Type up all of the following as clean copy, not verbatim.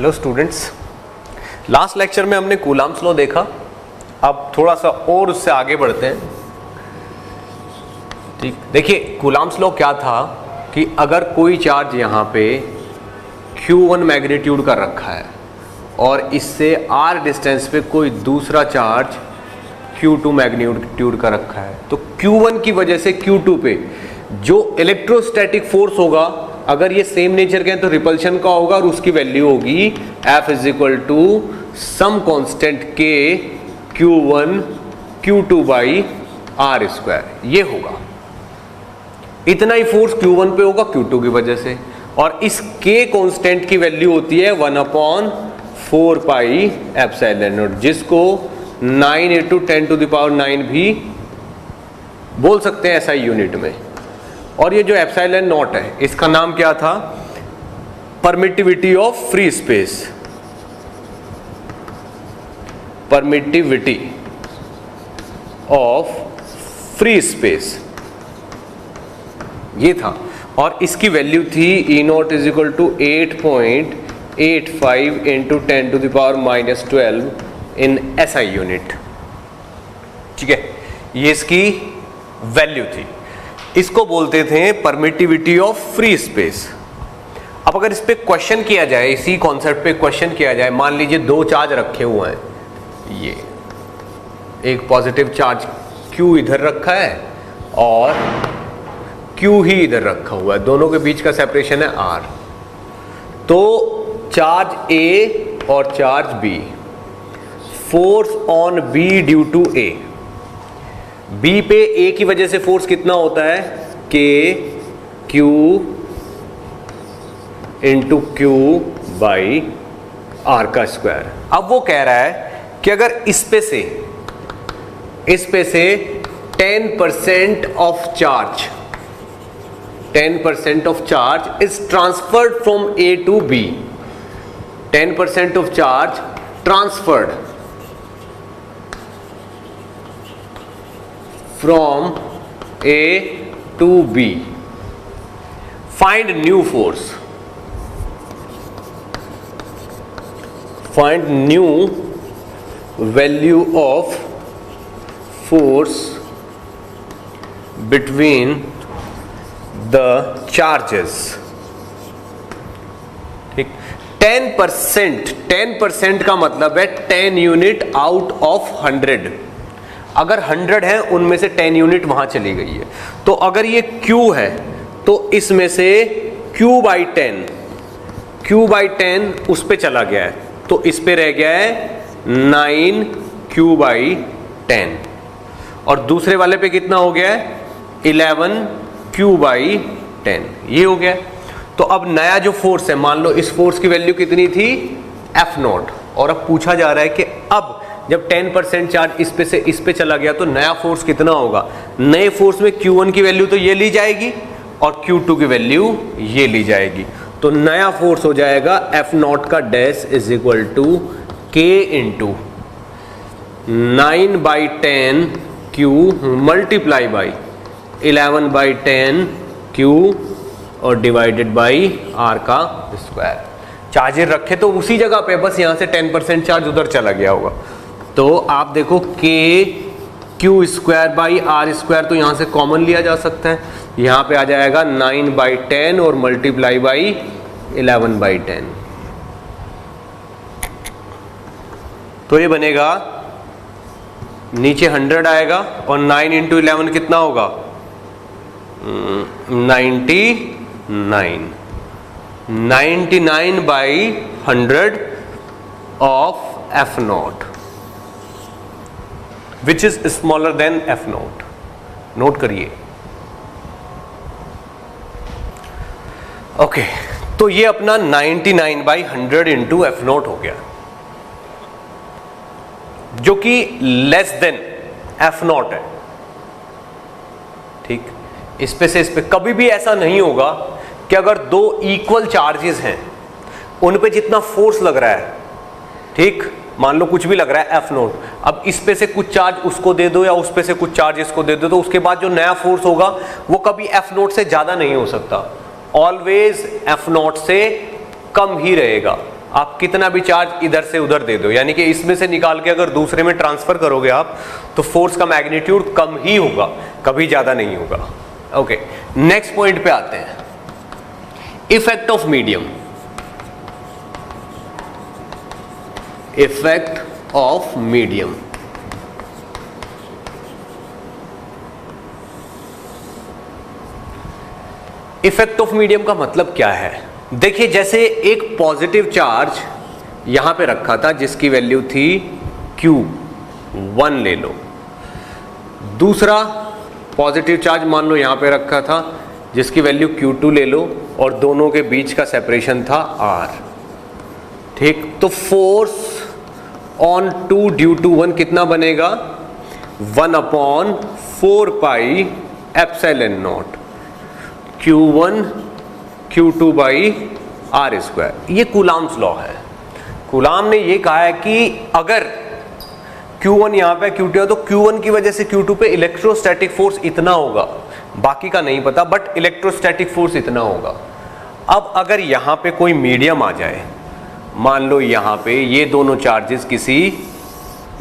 Hello students, last lecture में हमने Coulomb's law देखा। अब थोड़ा सा और उससे आगे बढ़ते हैं। ठीक, देखिए कूलम्ब्स लॉ क्या था कि अगर कोई चार्ज यहाँ पे Q1 मैग्नीट्यूड का रखा है और इससे R डिस्टेंस पे कोई दूसरा चार्ज Q2 मैग्नीट्यूड का रखा है, तो Q1 की वजह से Q2 पे जो इलेक्ट्रोस्टैटिक फोर्स होगा, अगर ये सेम नेचर के हैं तो रिपल्शन का होगा और उसकी वैल्यू होगी F is equal to some constant K Q1 Q2 by R square. ये होगा, इतना ही फोर्स Q1 पे होगा Q2 की वजह से, और इस K कांस्टेंट की वैल्यू होती है 1/4 पाई एप्सिलॉन नॉट, जिसको 9 × 10⁹ भी बोल सकते हैं SI यूनिट में। और ये जो एप्सिलॉन नॉट है इसका नाम क्या था? Permittivity of free space, permittivity of free space ये था। और इसकी वैल्यू थी E0 is equal to 8.85 × 10⁻⁻12 in SI unit. ठीक है, ये इसकी वैल्यू थी। इसको बोलते थे परमिटिविटी ऑफ फ्री स्पेस। अब अगर इस पे क्वेश्चन किया जाए, इसी कॉन्सेप्ट पे क्वेश्चन किया जाए, मान लीजिए दो चार्ज रखे हुए हैं, ये एक पॉजिटिव चार्ज Q इधर रखा है और Q ही इधर रखा हुआ है, दोनों के बीच का सेपरेशन है R। तो चार्ज A और charge B, force on B due to A, B पे A की वजह से फोर्स कितना होता है? K Q into Q by R का स्क्वायर। अब वो कह रहा है कि अगर इस पे से 10% of charge, 10% of charge is transferred from A to B, 10% of charge transferred from A to B, find new force, find new value of force between the charges। ठीक, 10% का मतलब है 10 यूनिट आउट ऑफ 100। अगर 100 है उनमें से 10 unit वहां चली गई है। तो अगर ये Q है तो इसमें से Q/10 उस पे चला गया है, तो इस पे रह गया है 9Q/10, और दूसरे वाले पे कितना हो गया है? 11Q/10, ये हो गया। तो अब नया जो फोर्स है, मान लो इस फोर्स की वैल्यू कितनी थी? F0, और अब पूछा जा रहा है कि अब जब 10% चार्ज इस पे से इस पे चला गया तो नया फोर्स कितना होगा? नए फोर्स में Q1 की वैल्यू तो ये ली जाएगी और Q2 की वैल्यू ये ली जाएगी, तो नया फोर्स हो जाएगा F0 का dash is equal to K into 9/10Q multiply by 11/10Q और डिवाइडेड बाई R का स्क्वायर। चार्जर रखे तो उसी जगह पे, बस यहां से 10% चार्ज उधर चला गया होगा। तो आप देखो K Q² by R square, तो यहां से कॉमन लिया जा सकता है, यहां पे आ जाएगा 9/10 और मल्टीप्लाई बाई 11/10, तो ये बनेगा, नीचे 100 आएगा और 9 × 11 कितना होगा? 99/100 of F0, which is smaller than F0। Note करिए। ओके, तो ये अपना 99/100 इंटू F0 हो गया, जो कि लेस देन F0 है। ठीक, इस पे से इस पे कभी भी ऐसा नहीं होगा कि अगर दो इक्वल चार्जेस हैं उन पे जितना फोर्स लग रहा है, ठीक, मान लो कुछ भी लग रहा है F0, अब इस पे से कुछ चार्ज उसको दे दो या उस पे से कुछ चार्ज इसको दे दो, तो उसके बाद जो नया फोर्स होगा वो कभी F0 से ज्यादा नहीं हो सकता, ऑलवेज F0 से कम ही रहेगा। आप कितना भी चार्ज इधर से उधर दे दो, यानी कि इसमें से निकाल के अगर दूसरे में ट्रांसफर करोगे आप, तो फोर्स का मैग्नीट्यूड कम ही होगा, कभी ज्यादा नहीं होगा। ओके, नेक्स्ट पॉइंट पे आते हैं, effect of medium. Effect of medium, effect of medium का मतलब क्या है? देखिए, जैसे एक पॉजिटिव चार्ज यहां पे रखा था जिसकी वैल्यू थी Q1 ले लो, दूसरा पॉजिटिव चार्ज मान लो यहां पे रखा था जिसकी वैल्यू Q2 ले लो, और दोनों के बीच का सेपरेशन था R। ठीक, तो फोर्स ऑन 2 ड्यू टू 1 कितना बनेगा? 1/4 pi epsilon naught Q1 Q2 by R square. ये कूलाम्स लॉ है। कूलाम ने ये कहा है कि अगर Q1 यहाँ पे Q2 है तो Q1 की वजह से Q2 पे इलेक्ट्रोस्टैटिक फोर्स इतना होगा, बाकी का नहीं पता, बट इलेक्ट्रोस्टैटिक फोर्स इतना होगा। अब अगर यहाँ पे कोई मीडियम आ जाए, मान लो यहाँ पे ये दोनों चार्जेस किसी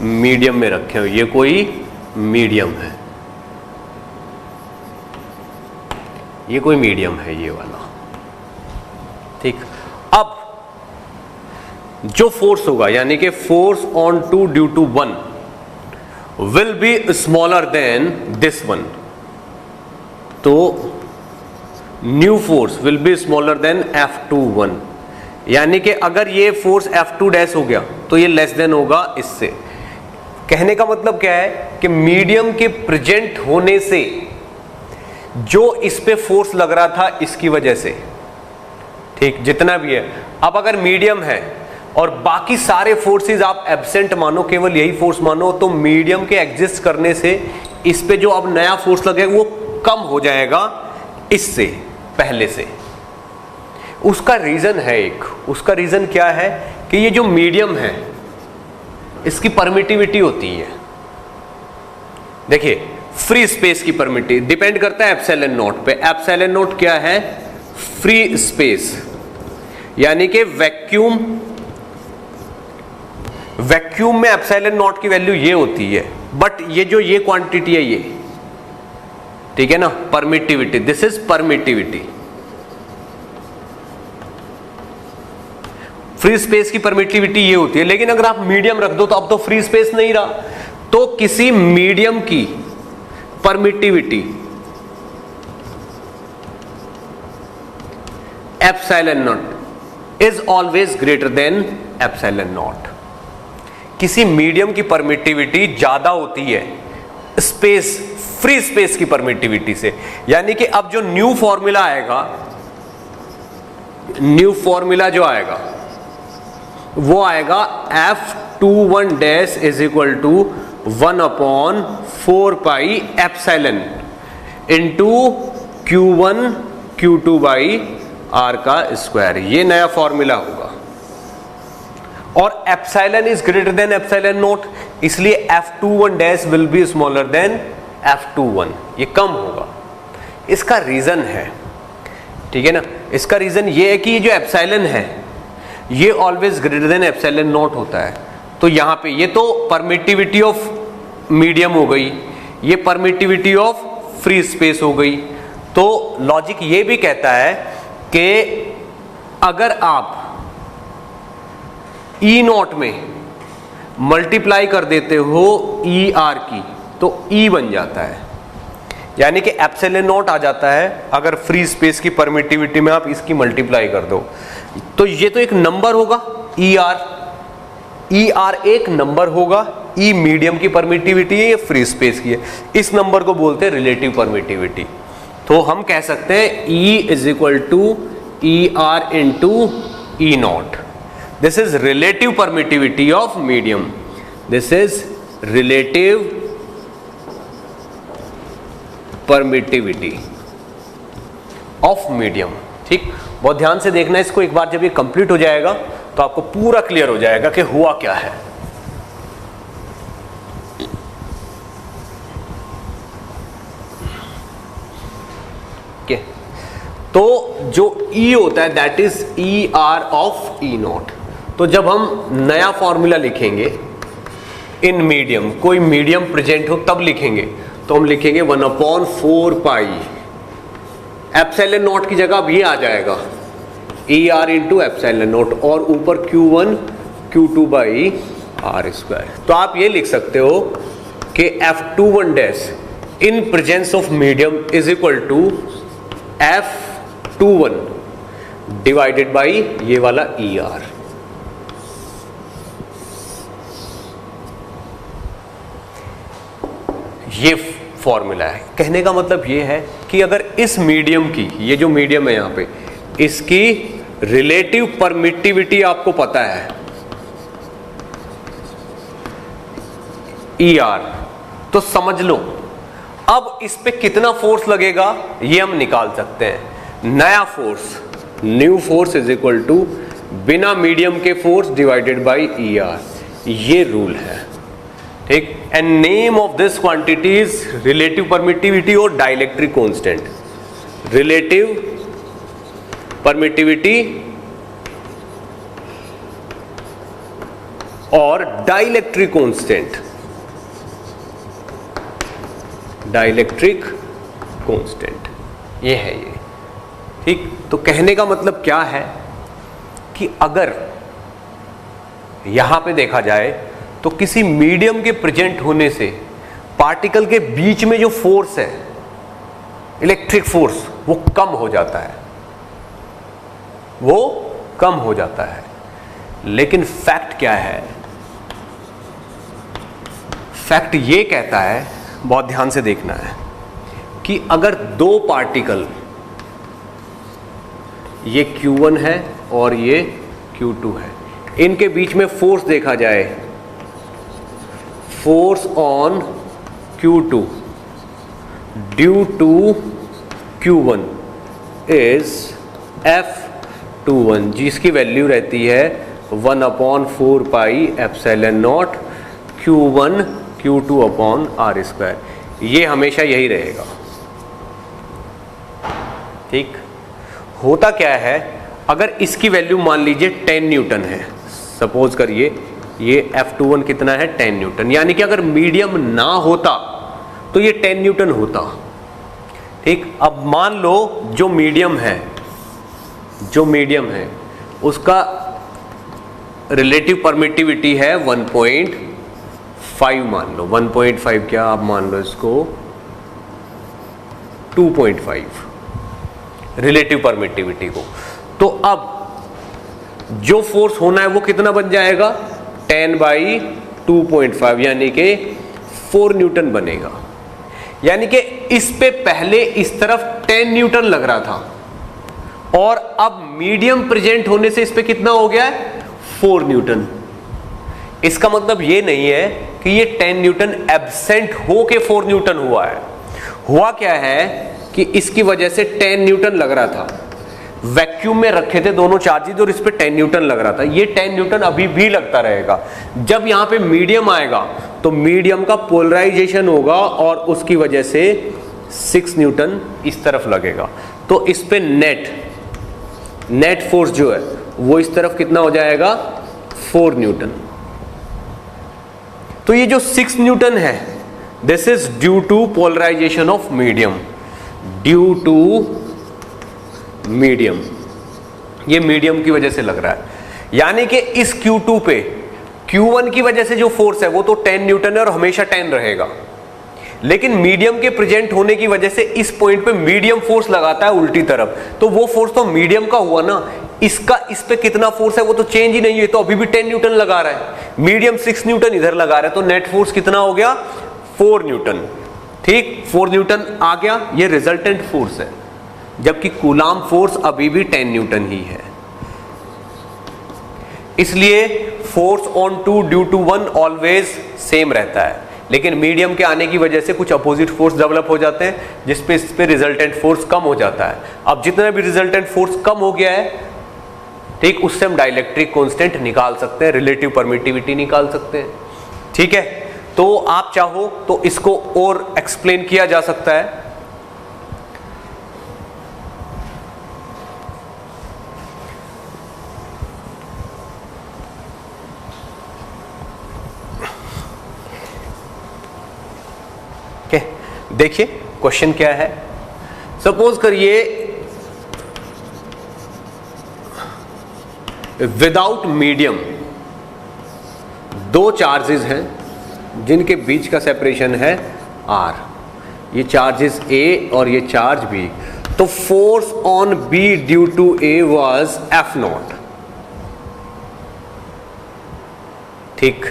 मीडियम में रखे हो, ये कोई मीडियम है, ये कोई मीडियम है ये वाला। ठीक, अब जो फोर्स होगा, यानी कि force on 2 due to 1 will be smaller than this one, तो new force will be smaller than F21, यानी कि अगर ये फोर्स F2 डैश हो गया तो ये लेस देन होगा इससे। कहने का मतलब क्या है कि मीडियम के प्रेजेंट होने से जो इस पे फोर्स लग रहा था इसकी वजह से, ठीक, जितना भी है, अब अगर मीडियम है और बाकी सारे फोर्सेस आप एब्सेंट मानो, केवल यही फोर्स मानो, तो मीडियम के एग्जिस्ट करने से इस पे जो अब नया फोर्स लगेगा वो कम हो जाएगा इससे पहले से। उसका रीजन है एक, उसका रीजन क्या है कि ये जो मीडियम है इसकी परमिटिविटी होती है। देखिए, फ्री स्पेस की परमिटिविटी डिपेंड करता है एप्सिलॉन नॉट पे। एप्सिलॉन नॉट क्या है? फ्री स्पेस, यानी कि वैक्यूम में एप्सिलॉन नॉट की वैल्यू ये होती है, बट ये जो ये क्वांटिटी है ये, ठीक है ना, permittivity, this is permittivity. Free space की परमिटिविटी ये होती है, लेकिन अगर आप मीडियम रख दो तो अब तो फ्री स्पेस नहीं रहा, तो किसी मीडियम की permittivity epsilon naught is always greater than epsilon naught. किसी मीडियम की परमिटिविटी ज्यादा होती है स्पेस, फ्री स्पेस की परमिटिविटी से, यानी कि अब जो न्यू फॉर्मूला आएगा, न्यू फॉर्मूला जो आएगा वो आएगा F21 dash is equal to 1/4 pi epsilon into Q1 Q2 by R का स्क्वायर। ये नया फॉर्मूला होगा, और epsilon is greater than epsilon naught, इसलिए F21 dash will be smaller than F21, ये कम होगा। इसका रीजन है, ठीक है ना, इसका रीजन ये है कि ये जो एप्सिलॉन है ये always greater than epsilon not होता है। तो यहां पे ये तो परमिटिविटी ऑफ मीडियम हो गई, ये परमिटिविटी ऑफ फ्री स्पेस हो गई। तो लॉजिक ये भी कहता है कि अगर आप ई नॉट में मल्टीप्लाई कर देते हो ई आर की, तो ई बन जाता है, यानी कि एप्सिलॉन नॉट आ जाता है अगर फ्री स्पेस की परमिटिविटी में आप इसकी मल्टीप्लाई कर दो। तो ये तो एक नंबर होगा ई आर एक नंबर होगा, ई मीडियम की परमिटिविटी है, ये फ्री स्पेस की है, इस नंबर को बोलते हैं रिलेटिव परमिटिविटी। तो हम कह सकते हैं E is equal to E R into E naught. This is relative permittivity of medium, this is relative permittivity of medium. ठीक, बहुत ध्यान से देखना इसको, एक बार जब ये कंप्लीट हो जाएगा तो आपको पूरा क्लियर हो जाएगा कि हुआ क्या है। तो जो E होता है that is E R of E not. तो जब हम नया फॉर्मूला लिखेंगे इन मीडियम, कोई मीडियम प्रेजेंट हो तब लिखेंगे, तो हम लिखेंगे 1/4 पाई एप्सिलॉन नॉट की जगह अब ये आ जाएगा ER इंटू एप्सिलॉन नॉट और ऊपर Q1 Q2 by R square. तो आप ये लिख सकते हो कि F21 dash in presence of medium is equal to F21 divided by ये वाला ER। ये फॉर्मूला है। कहने का मतलब ये है कि अगर इस मीडियम की, ये जो मीडियम है यहां पे, इसकी रिलेटिव परमिटिविटी आपको पता है ER, तो समझ लो अब इस पे कितना फोर्स लगेगा ये हम निकाल सकते हैं। नया force, new force is equal to बिना मीडियम के फोर्स डिवाइडेड बाय ER, ये रूल है, ठीक। And name of this quantity is relative permittivity और डाइलेक्ट्रिक कांस्टेंट। रिलेटिव परमिटिविटी और डाइलेक्ट्रिक कांस्टेंट, डाइलेक्ट्रिक कांस्टेंट ये है ये, ठीक। तो कहने का मतलब क्या है कि अगर यहां पे देखा जाए तो किसी मीडियम के प्रेजेंट होने से पार्टिकल के बीच में जो फोर्स है, इलेक्ट्रिक फोर्स, वो कम हो जाता है, वो कम हो जाता है। लेकिन फैक्ट क्या है? फैक्ट ये कहता है, बहुत ध्यान से देखना है, कि अगर दो पार्टिकल, ये Q1 है और ये Q2 है, इनके बीच में फोर्स देखा जाए, force on Q2 due to Q1 is F21, जिसकी वैल्यू रहती है 1/4 pi epsilon naught Q1 Q2 upon R square. ये हमेशा यही रहेगा, ठीक। होता क्या है, अगर इसकी वैल्यू मान लीजिए 10 न्यूटन है, सपोज करिए ये F21 कितना है 10 न्यूटन, यानी कि अगर मीडियम ना होता तो ये 10 न्यूटन होता, ठीक। अब मान लो जो मीडियम है उसका रिलेटिव परमिटिविटी है 1.5, मान लो 1.5, क्या आप मान लो इसको 2.5 रिलेटिव परमिटिविटी को। तो अब जो फोर्स होना है वो कितना बन जाएगा 10/2.5, यानी कि 4 न्यूटन बनेगा। यानी कि इस पे पहले इस तरफ 10 न्यूटन लग रहा था और अब मीडियम प्रेजेंट होने से इस पे कितना हो गया है 4 न्यूटन। इसका मतलब ये नहीं है कि ये 10 न्यूटन एब्सेंट हो के 4 न्यूटन हुआ है। हुआ क्या है कि इसकी वजह से 10 न्यूटन लग रहा था, वैक्यूम में रखे थे दोनों चार्जेज और इस पे 10 न्यूटन लग रहा था, ये 10 न्यूटन अभी भी लगता रहेगा। जब यहां पे मीडियम आएगा तो मीडियम का पोलराइजेशन होगा और उसकी वजह से 6 न्यूटन इस तरफ लगेगा। तो इस पे नेट फोर्स जो है वो इस तरफ कितना हो जाएगा 4 न्यूटन। तो ये जो 6 न्यूटन है, this is due to polarisation of medium, due to medium, ये मीडियम की वजह से लग रहा है। यानी कि इस Q2 पे Q1 की वजह से जो फोर्स है वो तो 10 न्यूटन है और हमेशा 10 रहेगा, लेकिन मीडियम के प्रेजेंट होने की वजह से इस पॉइंट पे मीडियम फोर्स लगाता है उल्टी तरफ, तो वो फोर्स तो मीडियम का हुआ ना, इसका इस पे कितना फोर्स है वो तो चेंज ही नहीं है, तो अभी भी 10 न्यूटन लगा रहा है, मीडियम 6 न्यूटन इधर लगा रहा है, तो नेट फोर्स कितना हो गया 4 न्यूटन, ठीक। 4 न्यूटन आ गया, ये रिजल्टेंट फोर्स है, जबकि कूलाम फोर्स अभी भी 10 न्यूटन ही है। इसलिए force on 2 due to 1 always same रहता है, लेकिन मीडियम के आने की वजह से कुछ अपोजिट फोर्स डेवलप हो जाते हैं, जिसपे इस पे रिजल्टेंट फोर्स कम हो जाता है। अब जितना भी रिजल्टेंट फोर्स कम हो गया है, ठीक, उससे हम डाइलेक्ट्रिक कांस्टेंट निकाल सकते हैं, रिलेटिव परमिटिविटी निकाल सकते हैं, ठीक है। तो आप चाहो तो इसको और एक्सप्लेन किया जा सकता है। देखिए क्वेश्चन क्या है, सपोज करिए विदाउट मीडियम दो चार्जेस हैं जिनके बीच का सेपरेशन है r, ये चार्जेस A और ये चार्ज B, तो force on B due to A was F0, ठीक,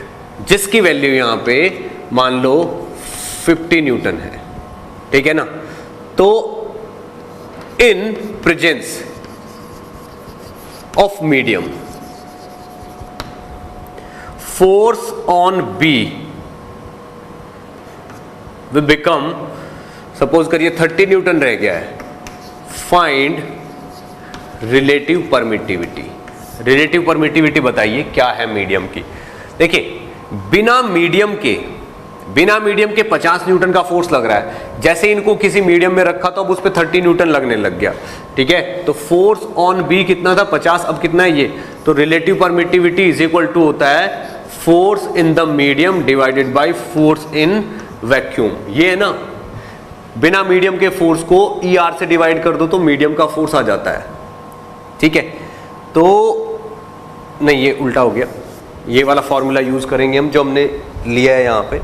जिसकी वैल्यू यहां पे मान लो 50 न्यूटन है, ठीक है ना। तो इन presence of medium force on B will become, suppose करिए 30 न्यूटन रह गया है, find relative permittivity. Relative permittivity बताइए क्या है मीडियम की। देखिए बिना मीडियम के 50 न्यूटन का फोर्स लग रहा है, जैसे इनको किसी मीडियम में रखा तो अब उस पर 30 न्यूटन लगने लग गया, ठीक है। तो फोर्स ऑन बी कितना था 50, अब कितना है ये, तो relative permittivity is equal to होता है force in the medium divided by force in vacuum. ये है ना, बिना मीडियम के फोर्स को ई आर से डिवाइड कर दो तो मीडियम का फोर्स आ जाता है, ठीक है। तो नहीं, ये उल्टा हो गया, ये वाला फॉर्मूला यूज करेंगे हम जो हमने लिया है यहां पे।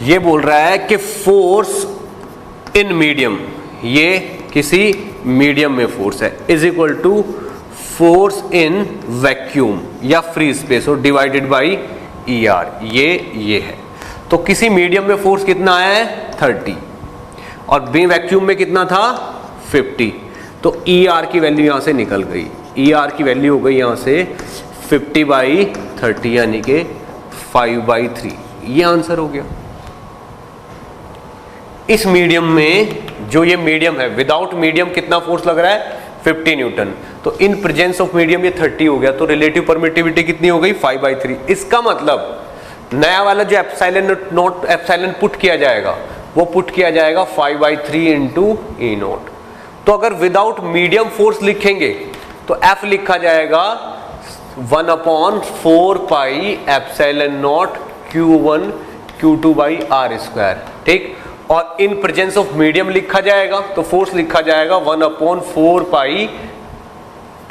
ये बोल रहा है कि फोर्स इन मीडियम, ये किसी मीडियम में फोर्स है, is equal to force in vacuum या फ्री स्पेस और डिवाइडेड बाय ई आर, ये है। तो किसी मीडियम में फोर्स कितना है 30 और बी वैक्यूम में कितना था 50, तो ई आर की वैल्यू यहां से निकल गई, ई आर की वैल्यू हो गई यहां से 50/30 यानी कि 5/3, ये आंसर हो गया। इस मीडियम में, जो ये मीडियम है, विदाउट मीडियम कितना फोर्स लग रहा है 50 न्यूटन, तो इन प्रेजेंस ऑफ मीडियम ये 30 हो गया, तो रिलेटिव परमिटिविटी कितनी हो गई 5/3। इसका मतलब नया वाला जो एप्सिलॉन पुट किया जाएगा वो पुट किया जाएगा 5/3 इंटू ई नॉट। तो अगर विदाउट मीडियम फोर्स लिखेंगे तो F लिखा जाएगा 1/4 pi epsilon naught Q1 Q2/r², ठीक। और इन प्रेजेंस ऑफ मीडियम लिखा जाएगा तो फोर्स लिखा जाएगा 1/4 पाई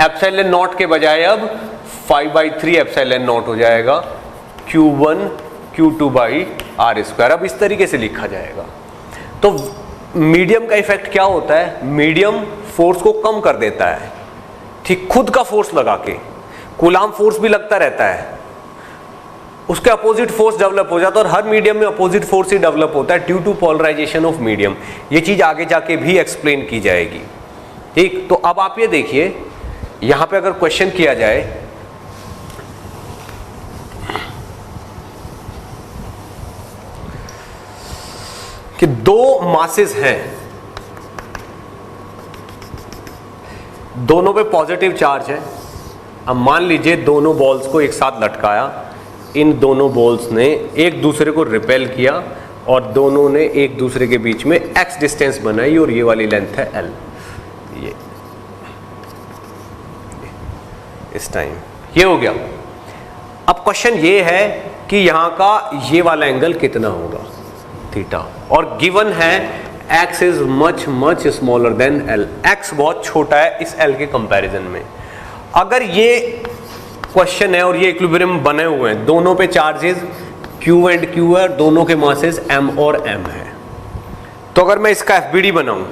एप्सिलॉन नॉट के बजाय अब 5/3 एप्सिलॉन नॉट हो जाएगा Q1 Q2/r²। अब इस तरीके से लिखा जाएगा। तो मीडियम का इफेक्ट क्या होता है, मीडियम फोर्स को कम कर देता है, ठीक, खुद का फोर्स लगा के। कूलाम फोर्स भी लगता रहता है, उसके अपोजिट फोर्स डेवलप हो जाता है, और हर मीडियम में अपोजिट फोर्स ही डेवलप होता है due to polarisation of medium. ये चीज आगे जाके भी एक्सप्लेन की जाएगी, ठीक। तो अब आप ये देखिए, यहां पे अगर क्वेश्चन किया जाए कि दो मासेस हैं, दोनों पे पॉजिटिव चार्ज है। अब मान लीजिए दोनों बॉल्स को एक साथ लटकाया, इन दोनों बॉल्स ने एक दूसरे को रिपेल किया और दोनों ने एक दूसरे के बीच में x डिस्टेंस बनाई और ये वाली लेंथ है l, ये इस टाइम ये हो गया। अब क्वेश्चन ये है कि यहां का ये वाला एंगल कितना होगा थीटा, और गिवन है x is much smaller than l, x बहुत छोटा है इस l के कंपैरिजन में। अगर ये क्वेश्चन है और ये इक्विलिब्रियम बने हुए हैं, दोनों पे चार्जेस Q एंड Q है, दोनों के मासेस M और M है, तो अगर मैं इसका FBD बनाऊं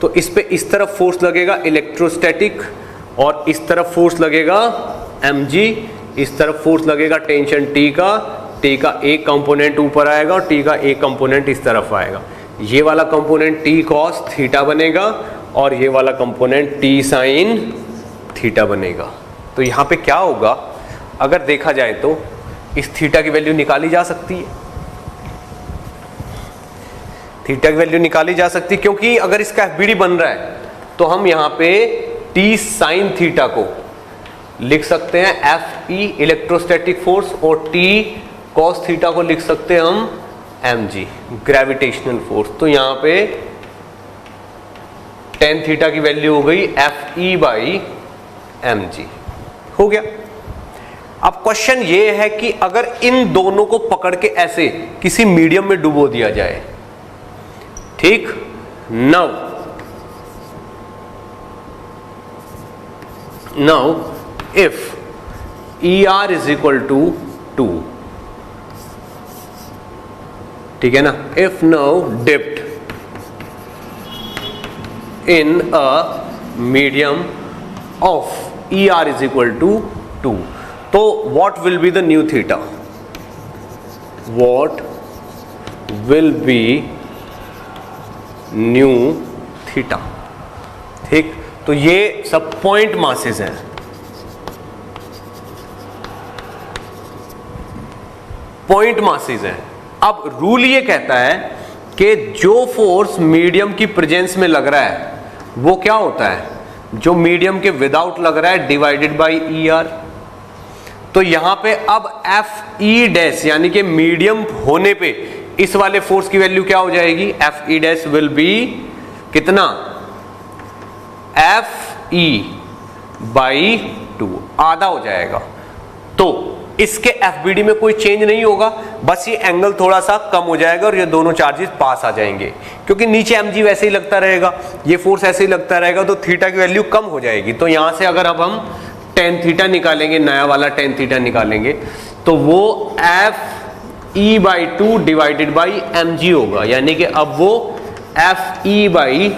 तो इस पे इस तरफ फोर्स लगेगा इलेक्ट्रोस्टैटिक और इस तरफ फोर्स लगेगा mg, इस तरफ फोर्स लगेगा टेंशन T का एक कंपोनेंट ऊपर आएगा और T का एक कंपोनेंट इस तरफ आएगा। ये वाला कंपोनेंट T cos थीटा बनेगा और ये वाला कंपोनेंट T sin थीटा बनेगा। तो यहाँ पे क्या होगा, अगर देखा जाए तो इस थीटा की वैल्यू निकाली जा सकती है, थीटा की वैल्यू निकाली जा सकती है, क्योंकि अगर इसका FBD बन रहा है तो हम यहाँ पे T sin थीटा को लिख सकते हैं Fe इलेक्ट्रोस्टैटिक फोर्स और T cos थीटा को लिख सकते हैं हम mg ग्रेविटेशनल फोर्स। तो यहाँ पे tan थीटा की वैल्यू हो गई Fe/mg, हो गया। अब क्वेश्चन ये है कि अगर इन दोनों को पकड़ के ऐसे किसी मीडियम में डुबो दिया जाए, ठीक, now if ER is equal to 2, ठीक है ना, if now dipped in a medium of ER is equal to 2, तो what will be the new theta? What will be new theta? ठीक, तो ये सब पॉइंट मासेस हैं। पॉइंट मासेस हैं। अब रूल ये कहता है कि जो फोर्स मीडियम की प्रेजेंस में लग रहा है वो क्या होता है, जो मीडियम के विदाउट लग रहा है डिवाइडेड बाई ER। तो यहां पे अब FE डैश यानी कि मीडियम होने पे इस वाले फोर्स की वैल्यू क्या हो जाएगी, FE डैश विल बी कितना, FE बाई 2, आधा हो जाएगा। तो इसके FBD में कोई चेंज नहीं होगा, बस ये एंगल थोड़ा सा कम हो जाएगा और ये दोनों चार्जेस पास आ जाएंगे, क्योंकि नीचे mg वैसे ही लगता रहेगा, ये फोर्स ऐसे ही लगता रहेगा, तो थीटा की वैल्यू कम हो जाएगी। तो यहां से अगर अब हम tan थीटा निकालेंगे, नया वाला tan थीटा निकालेंगे, तो वो FE by 2 divided by mg होगा, यानी कि अब वो FE बाई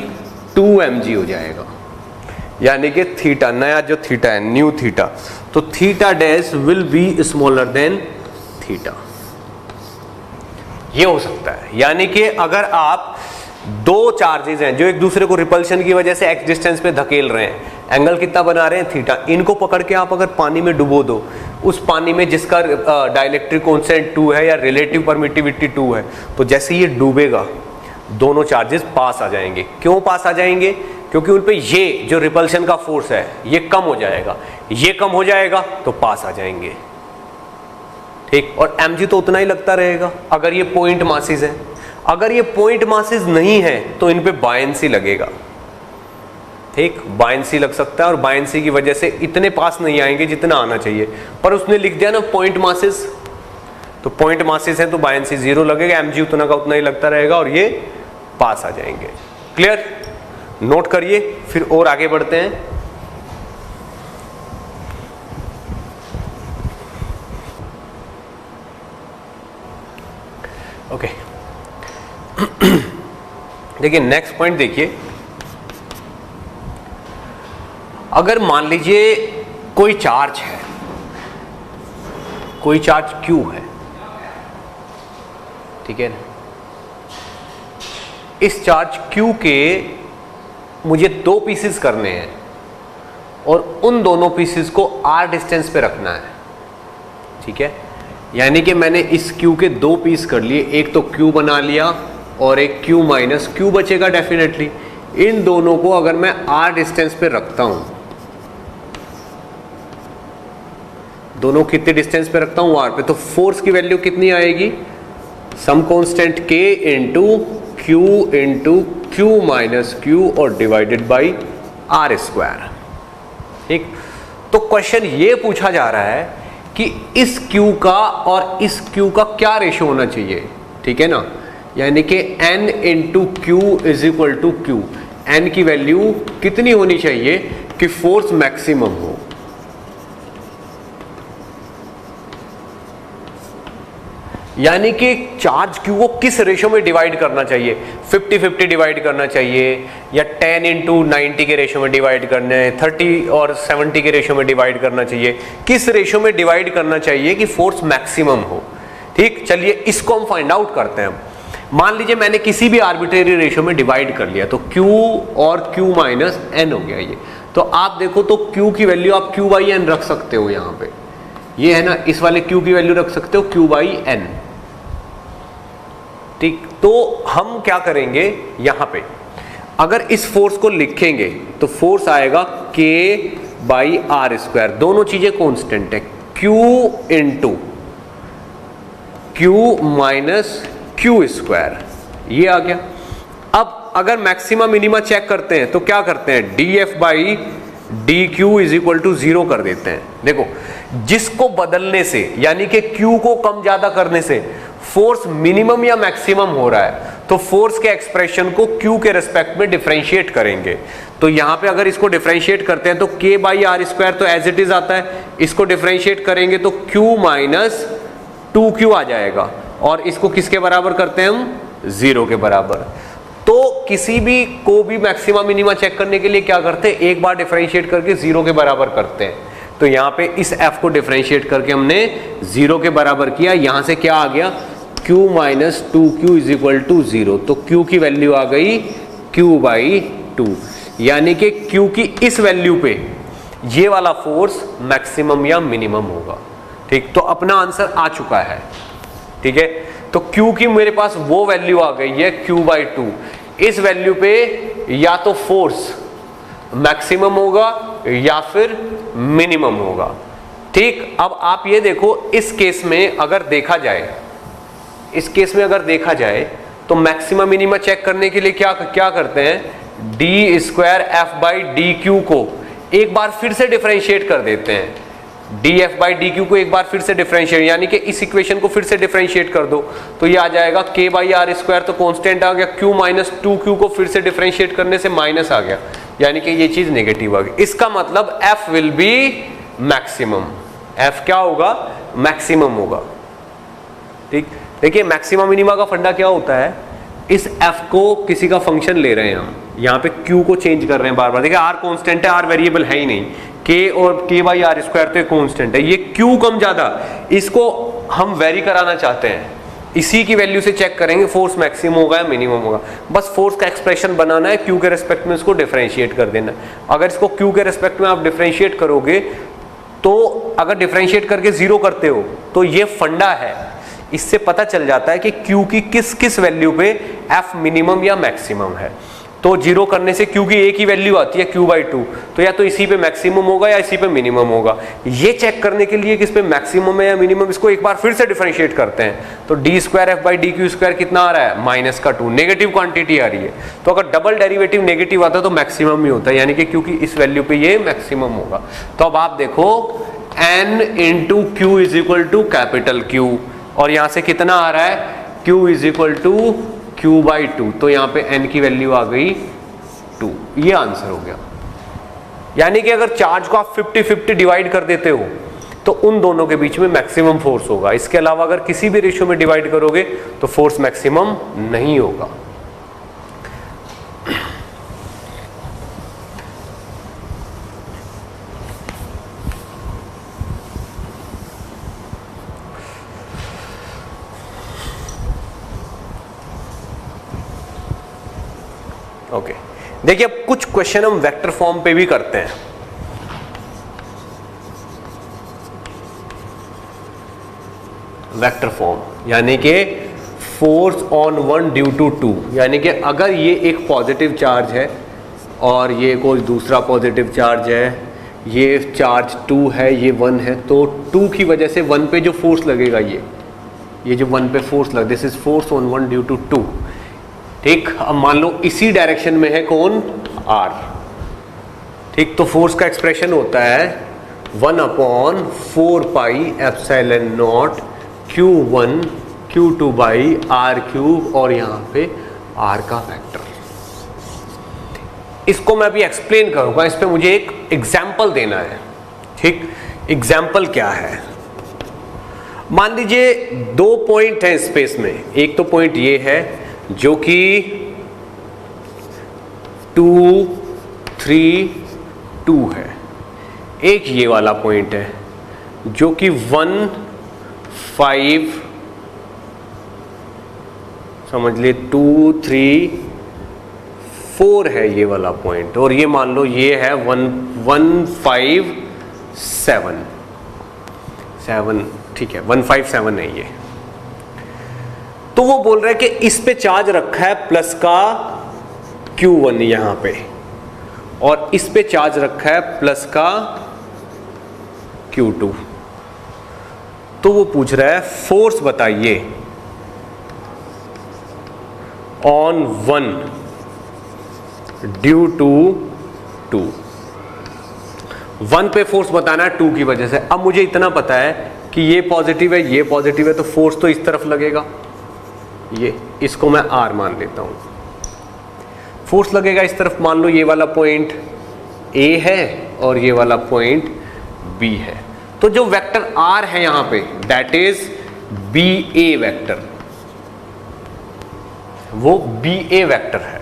2 mg हो जाएगा, यानी कि थीटा, नया जो थीटा है, न्यू थीटा, तो theta dash will be smaller then theta. ये हो सकता है, यानी कि अगर आप दो चार्जेस हैं जो एक दूसरे को रिपल्शन की वजह से एक्स डिस्टेंस पे धकेल रहे हैं, एंगल कितना बना रहे हैं, थीटा, इनको पकड़ के आप अगर पानी में डुबो दो, उस पानी में जिसका डाइलेक्ट्रिक कांस्टेंट 2 है या रिलेटिव परमिटिविटी 2 है, तो जैसे ये डूबेगा दोनों चार्जेस पास आ जाएंगे। क्यों पास आ जाएंगे, क्योंकि उन पे ये जो रिपल्शन का फोर्स है ये कम हो जाएगा, ये कम हो जाएगा तो पास आ जाएंगे, ठीक। और mg तो उतना ही लगता रहेगा अगर ये पॉइंट मासेस है। अगर ये पॉइंट मासेस नहीं है तो इन पे बायंसी लगेगा, ठीक, बायंसी लग सकता है, और बायंसी की वजह से इतने पास नहीं आएंगे जितना आना चाहिए, पर उसने लिख दिया ना पॉइंट मासेस, तो पॉइंट मासेस है तो बायंसी 0 लगेगा, mg उतना का उतना ही लगता रहेगा और ये पास आ जाएंगे। क्लियर, नोट करिए, फिर और आगे बढ़ते हैं। ओके, देखिए नेक्स्ट पॉइंट देखिए, अगर मान लीजिए कोई चार्ज है, कोई चार्ज Q है, ठीक है ना, इस चार्ज Q के मुझे 2 पीसेस करने हैं और उन दोनों पीसेस को R डिस्टेंस पे रखना है, ठीक है, यानी कि मैंने इस Q के 2 पीस कर लिए, एक तो Q बना लिया और एक Q माइनस Q बचेगा डेफिनेटली। इन दोनों को अगर मैं R डिस्टेंस पे रखता हूं, दोनों कितने डिस्टेंस पे रखता हूं, R पे, तो फोर्स की वैल्यू कितनी आएगी, some constant K into Q into Q minus Q और डिवाइडेड बाई R स्क्वायर, ठीक। तो क्वेश्चन ये पूछा जा रहा है कि इस Q का और इस Q का क्या रेशो होना चाहिए, ठीक है ना, यानी कि N into Q is equal to Q, N की वैल्यू कितनी होनी चाहिए कि फोर्स मैक्सिमम हो, यानी कि चार्ज Q को किस रेशो में डिवाइड करना चाहिए, 50-50 डिवाइड करना चाहिए, या 10 इंटू 90 के रेशो में डिवाइड करना है, 30 और 70 के रेशो में डिवाइड करना चाहिए, किस रेशो में डिवाइड करना चाहिए कि फोर्स मैक्सिमम हो, ठीक। चलिए इसको हम फाइंड आउट करते हैं। मान लीजिए मैंने किसी भी आर्बिट्रेरी रेशो में डिवाइड कर लिया, तो Q और Q माइनस N हो गया ये, तो आप देखो तो Q की वैल्यू आप Q बाई N रख सकते हो, यहाँ पे ये है ना, इस वाले Q की वैल्यू रख सकते हो Q बाई N, ठीक। तो हम क्या करेंगे, यहां पे अगर इस फोर्स को लिखेंगे तो फोर्स आएगा K बाई R स्क्वायर, दोनों चीजें कांस्टेंट है, Q into Q minus Q square, ये आ गया। अब अगर मैक्सिमा मिनिमा चेक करते हैं तो क्या करते हैं, DF by D Q is equal to 0 कर देते हैं। देखो, जिसको बदलने से यानी कि क्यू को कम ज्यादा करने से फोर्स मिनिमम या मैक्सिमम हो रहा है, तो फोर्स के एक्सप्रेशन को क्यू के रेस्पेक्ट में डिफरेंशिएट करेंगे। तो यहां पे अगर इसको डिफरेंशिएट करते हैं तो k बाई आर स्क्वायर तो एज इट इज आता है, इसको डिफरेंशिएट करेंगे तो q माइनस 2q आ जाएगा, और इसको किसके बराबर करते हैं हम, 0 के बराबर। तो किसी भी को भी मैक्सिमा मिनिमा चेक करने के लिए क्या करते हैं, एक बार डिफरेंशिएट करके 0 के बराबर करते हैं। तो यहाँ पे इस f को डिफरेंशिएट करके हमने 0 के बराबर किया, यहां से क्या आ गया, q minus 2q is equal to 0। तो q की वैल्यू आ गई q बाई 2, यानी कि q की इस वैल्यू पे ये वाला फोर्स मैक्सिमम या मिनिमम होगा। ठीक, तो अपना आंसर आ चुका है। ठीक है, तो Q की मेरे पास वो वैल्यू आ गई है Q बाई 2। इस वैल्यू पे या तो फोर्स मैक्सिमम होगा या फिर मिनिमम होगा। ठीक, अब आप ये देखो, इस केस में अगर देखा जाए, इस केस में अगर देखा जाए तो मैक्सिमम मिनिमम चेक करने के लिए क्या करते हैं, D square F by D Q को एक बार फिर से डिफरेंशिएट कर देते हैं। D F by D Q को एक बार फिर से डिफरेंशिएट, यानी कि इस इक्वेशन को फिर से डिफरेंशिएट कर दो तो ये आ जाएगा k बाई आर स्क्वायर, तो कांस्टेंट आ गया, q माइनस 2q को फिर से डिफरेंशिएट करने से माइनस आ गया, यानी कि ये चीज नेगेटिव आ गई। इसका मतलब f will be maximum, f क्या होगा, मैक्सिमम होगा। ठीक, देखिए मैक्सिमम मिनिमा का फंडा क्या होता है, इस f को किसी का फंक्शन ले रहे हैं हम, यहाँ पे q को चेंज कर रहे हैं बार बार। देखिए r कांस्टेंट है, r वेरिएबल है ही नहीं, k और k बाई आर स्क्वायर तो कांस्टेंट है, ये q कम ज्यादा, इसको हम वेरी कराना चाहते हैं, इसी की वैल्यू से चेक करेंगे फोर्स मैक्सिमम होगा या मिनिमम होगा। बस फोर्स का एक्सप्रेशन बनाना है, q के रेस्पेक्ट में इसको डिफरेंशिएट कर देना है। अगर इसको q के रेस्पेक्ट में आप डिफरेंशिएट करोगे तो अगर डिफरेंशिएट करके 0 करते हो तो ये फंडा है, इससे पता चल जाता है कि Q की किस किस वैल्यू पे F मिनिमम या मैक्सिमम है। तो 0 करने से Q की एक ही वैल्यू आती है Q बाई 2, तो या तो इसी पे मैक्सिमम होगा या इसी पे मिनिमम होगा। ये चेक करने के लिए कि इस पे मैक्सिमम है या मिनिमम, इसको एक बार फिर से डिफरेंशिएट करते हैं तो D square F by D Q square कितना आ रहा है, माइनस का 2, नेगेटिव क्वांटिटी आ रही है। तो अगर डबल डेरिवेटिव नेगेटिव आता है तो मैक्सिमम ही होता है, यानी कि क्योंकि इस वैल्यू पे ये मैक्सिमम होगा। तो अब आप देखो n into Q is equal to capital Q, और यहां से कितना आ रहा है, Q is equal to Q by 2, तो यहां पे n की वैल्यू आ गई 2, ये आंसर हो गया। यानी कि अगर चार्ज को आप 50-50 डिवाइड कर देते हो तो उन दोनों के बीच में मैक्सिमम फोर्स होगा, इसके अलावा अगर किसी भी रेशियो में डिवाइड करोगे तो फोर्स मैक्सिमम नहीं होगा। ओके, देखिए अब कुछ क्वेश्चन हम वेक्टर फॉर्म पे भी करते हैं। वेक्टर फॉर्म यानी कि force on one due to 2, यानी कि अगर ये एक पॉजिटिव चार्ज है और ये कोई दूसरा पॉजिटिव चार्ज है, ये चार्ज 2 है, ये 1 है, तो 2 की वजह से 1 पे जो फोर्स लगेगा, ये जो 1 पे फोर्स लग, this is force on 1 due to 2। ठीक, अब मान लो इसी डायरेक्शन में है कौन, R। ठीक, तो फोर्स का एक्सप्रेशन होता है 1/4 pi epsilon naught Q1 Q2 by R cube, और यहाँ पे R का फैक्टर। इसको मैं अभी एक्सप्लेन करूंगा, इस पे मुझे एक एग्जाम्पल देना है। ठीक, एग्जाम्पल क्या है, मान लीजिए 2 पॉइंट है स्पेस में, एक तो पॉइंट ये है जो कि 2, 3, 2 है, एक ये वाला पॉइंट है जो कि 1, 5, समझ ले 2, 3, 4 है ये वाला पॉइंट, और ये मान लो ये है 1, 5, 7, ठीक है 1, 5, 7 है ये। तो वो बोल रहा है कि इस पे चार्ज रखा है प्लस का Q1 यहां पे, और इस पे चार्ज रखा है प्लस का Q2। तो वो पूछ रहा है फोर्स बताइए ऑन 1 ड्यू टू 2। 1 पे फोर्स बताना है 2 की वजह से। अब मुझे इतना पता है कि ये पॉजिटिव है, ये पॉजिटिव है, तो फोर्स तो इस तरफ लगेगा, ये इसको मैं R मान लेता हूं। फोर्स लगेगा इस तरफ, मान लो ये वाला पॉइंट A है और ये वाला पॉइंट B है, तो जो वेक्टर R है यहां पे दैट इज BA वेक्टर, वो BA वेक्टर है।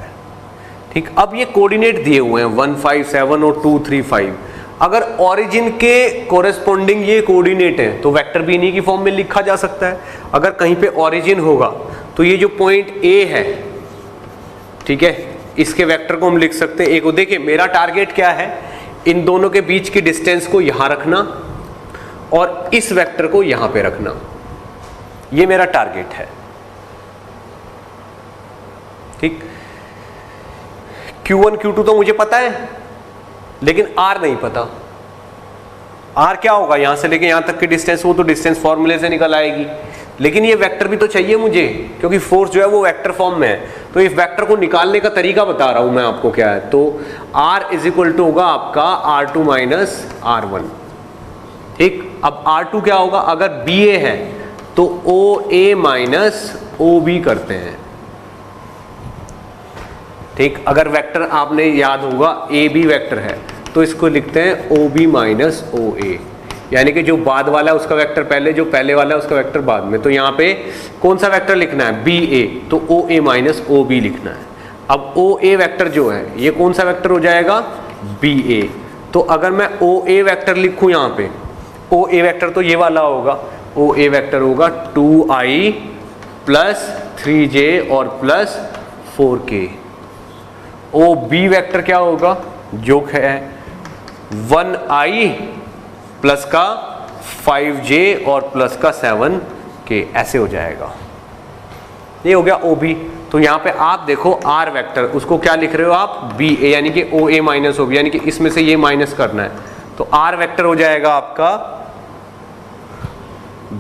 ठीक, अब ये कोऑर्डिनेट दिए हुए हैं 1 5 7 और 2 3 5। अगर ओरिजिन के कोरेस्पोंडिंग ये कोऑर्डिनेट है तो वेक्टर भी इन्हीं की फॉर्म में लिखा जा सकता है। अगर कहीं पे ओरिजिन होगा तो ये जो पॉइंट A है, ठीक है, इसके वेक्टर को हम लिख सकते हैं। एक देखिए, मेरा टारगेट क्या है, इन दोनों के बीच की डिस्टेंस को यहां रखना और इस वेक्टर को यहां पे रखना, ये मेरा टारगेट है। ठीक, Q1 Q2 तो मुझे पता है, लेकिन R नहीं पता। R क्या होगा, यहां से लेके यहां तक की डिस्टेंस, वो तो डिस्टेंस फॉर्मूले से निकल आएगी, लेकिन ये वेक्टर भी तो चाहिए मुझे, क्योंकि फोर्स जो है वो वेक्टर फॉर्म में है। तो इस वेक्टर को निकालने का तरीका बता रहा हूं मैं आपको क्या है। तो R इज इक्वल टू होगा आपका R2 माइनस R1। ठीक, अब R2 क्या होगा, अगर BA है तो OA माइनस OB करते हैं। ठीक, अगर वेक्टर आपने याद होगा AB वेक्टर है तो इसको लिखते हैं OB माइनस OA, यानी कि जो बाद वाला है उसका वेक्टर पहले, जो पहले वाला है उसका वेक्टर बाद में। तो यहाँ पे कौन सा वेक्टर लिखना है, BA, तो OA माइनस OB लिखना है। अब OA वेक्टर जो है ये कौन सा वेक्टर हो जाएगा, BA। तो अगर मैं OA वेक्टर लिखूं यहाँ पे, OA वेक्टर तो ये वाला होगा, OA वेक्टर होगा 2i प्लस 3j और प्लस 4k। OB वेक्टर क्या होगा, जो है 1i प्लस का 5j और प्लस का 7k, ऐसे हो जाएगा। ये हो गया OB। तो यहां पे आप देखो R वेक्टर, उसको क्या लिख रहे हो आप, BA, यानी कि OA माइनस OB, यानी कि इसमें से ये माइनस करना है। तो R वेक्टर हो जाएगा आपका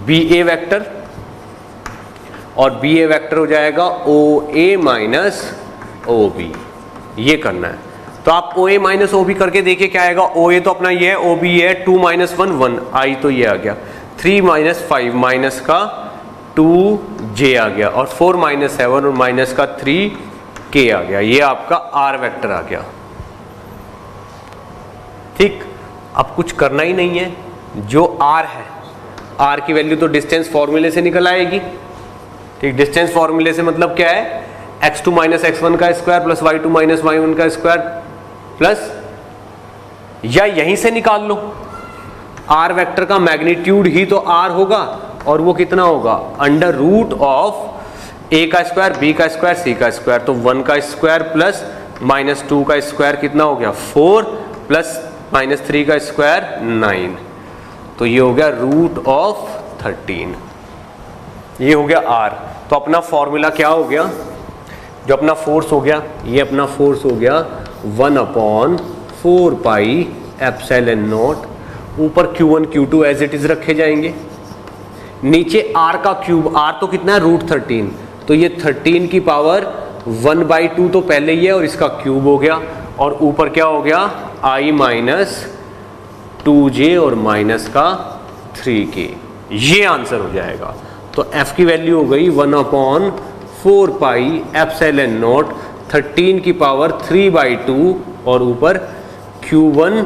BA वेक्टर और BA वेक्टर हो जाएगा OA माइनस OB, ये करना है। तो आप OA माइनस OB करके देखिए क्या आएगा। OA तो अपना ये है, OB ये है 2 माइनस 1 1, I तो ये आ गया 3 माइनस 5 माइनस का 2j आ गया और 4 माइनस 7 और माइनस का 3k आ गया। ये आपका R वेक्टर आ गया। ठीक, अब कुछ करना ही नहीं है, जो R है, R की वैल्यू तो डिस्टेंस फॉर्मूले से निकल आएगी। ठीक, डिस्टेंस फॉर्मूले से मतलब क्या है, x2 माइनस x1 का square plus y2 minus y1 का स्क्वायर प्लस, या यहीं से निकाल लो, R वेक्टर का मैग्नीट्यूड ही तो R होगा और वो कितना होगा, अंडर रूट ऑफ a का स्क्वायर, b का स्क्वायर, c का स्क्वायर। तो 1 का स्क्वायर प्लस माइनस 2 का स्क्वायर कितना हो गया 4 प्लस माइनस 3 का स्क्वायर 9, तो ये हो गया रूट ऑफ 13। ये हो गया R। तो अपना फॉर्मूला क्या हो गया, जो अपना फोर्स हो गया, ये अपना फोर्स हो गया 1/4 पाई एप्सिलॉन नॉट, ऊपर Q1 Q2 as it is रखे जाएंगे, नीचे R का क्यूब, R तो कितना है रूट 13, तो ये 13 की पावर 1/2 तो पहले ही है और इसका क्यूब हो गया, और ऊपर क्या हो गया I माइनस 2j और माइनस का 3k, ये आंसर हो जाएगा। तो F की वैल्यू हो गई 1/4 पाई एप्सिलॉन नॉट 13 की पावर 3/2 और ऊपर Q1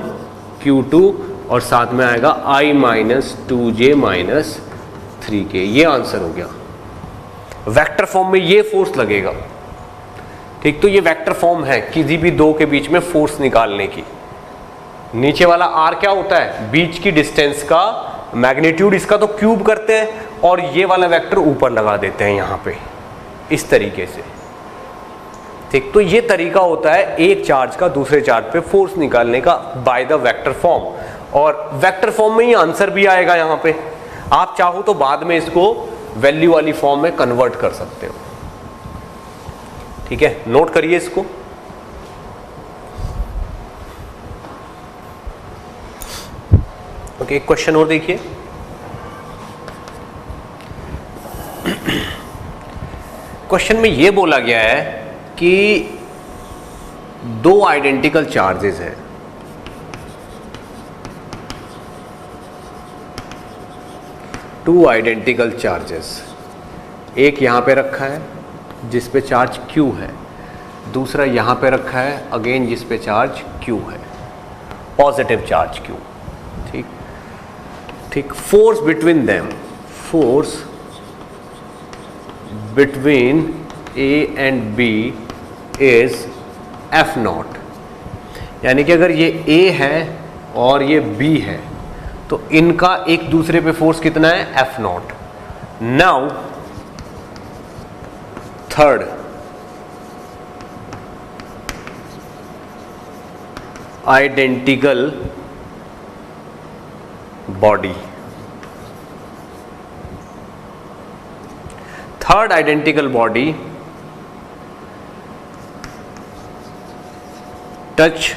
Q2 और साथ में आएगा I minus 2j minus 3k, ये आंसर हो गया। वेक्टर फॉर्म में ये फोर्स लगेगा। ठीक, तो ये वेक्टर फॉर्म है किसी भी दो के बीच में फोर्स निकालने की। नीचे वाला R क्या होता है, बीच की डिस्टेंस का मैग्नीट्यूड, इसका तो क्यूब करते हैं, और ये वाला वेक्टर ऊपर लगा देते हैं यहां पे इस तरीके से। ठीक, तो ये तरीका होता है एक चार्ज का दूसरे चार्ज पे फोर्स निकालने का बाय द वेक्टर फॉर्म, और वेक्टर फॉर्म में ही आंसर भी आएगा यहां पे। आप चाहो तो बाद में इसको वैल्यू वाली फॉर्म में कन्वर्ट कर सकते हो। ठीक है, नोट करिए इसको। ओके, एक क्वेश्चन और देखिए। क्वेश्चन में यह बोला गया है कि दो आइडेंटिकल चार्जेस हैं, टू आइडेंटिकल चार्जेस, एक यहाँ पे रखा है जिस पे चार्ज Q है, दूसरा यहाँ पे रखा है अगेन जिस पे चार्ज Q है, पॉजिटिव चार्ज Q। ठीक ठीक, force between them, force between A and B is F0, यानी कि अगर ये A है और ये B है तो इनका एक दूसरे पे फोर्स कितना है, F0। Now third, identical body, third identical body touch